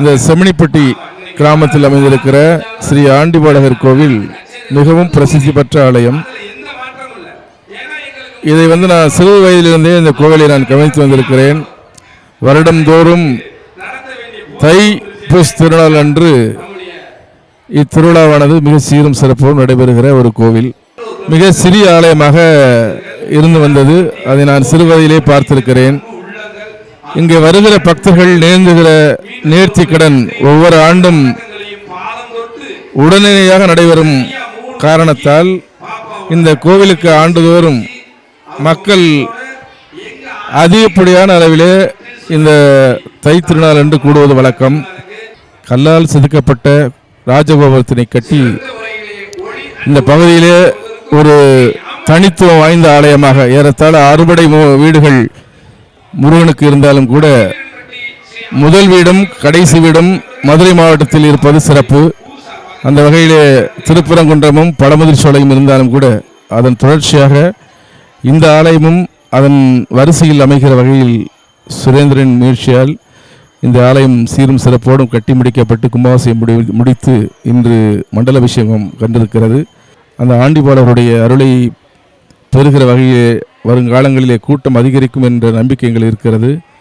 இந்த செமினிப்பட்டி கிராமத்தில் அமைந்திருக்கிற ஸ்ரீ ஆண்டிபாடகர் கோவில் மிகவும் பிரசித்தி பெற்ற ஆலயம். இதை நான் சிறு வயதிலிருந்தே இந்த கோவிலை நான் கவனித்து வந்திருக்கிறேன். வருடந்தோறும் தை பூஸ் திருநாள் அன்று இத்திருவிழாவானது மிக சீரும் சிறப்பும் நடைபெறுகிற ஒரு கோவில். மிக சிறிய ஆலயமாக இருந்து வந்தது. அதை நான் சிறு வயதிலே பார்த்திருக்கிறேன். இங்கே வருகிற பக்தர்கள் நேர்ந்துகிற நேர்த்தி கடன் ஒவ்வொரு ஆண்டும் உடனடியாக நடைபெறும் காரணத்தால் இந்த கோவிலுக்கு ஆண்டுதோறும் மக்கள் அதிகப்படியான அளவிலே இந்த தை திருநாள் என்று கூடுவது வழக்கம். கல்லால் செதுக்கப்பட்ட ராஜகோபுரத்தினை கட்டி இந்த பகுதியிலே ஒரு தனித்துவம் வாய்ந்த ஆலயமாக ஏறத்தாழ 60 வீடுகள் முருகனுக்கு இருந்தாலும் கூட முதல் வீடும் கடைசி வீடும் மதுரை மாவட்டத்தில் இருப்பது சிறப்பு. அந்த வகையிலே திருப்பரங்குன்றமும் பழமுதிர் சோலையும் இருந்தாலும் கூட அதன் தொடர்ச்சியாக இந்த ஆலயமும் அதன் வரிசையில் அமைகிற வகையில் சுரேந்திரன் முயற்சியால் இந்த ஆலயம் சீரும் சிறப்போடும் கட்டி முடிக்கப்பட்டு கும்பாபிஷேகம் முடித்து இன்று மண்டலாபிஷேகம் கண்டிருக்கிறது. அந்த ஆண்டிபாடகருடைய அருளை பெறுகிற வகையிலே வருங்காலங்களிலே கூட்டம் அதிகரிக்கும் என்ற நம்பிக்கை எங்களுக்கு இருக்கிறது.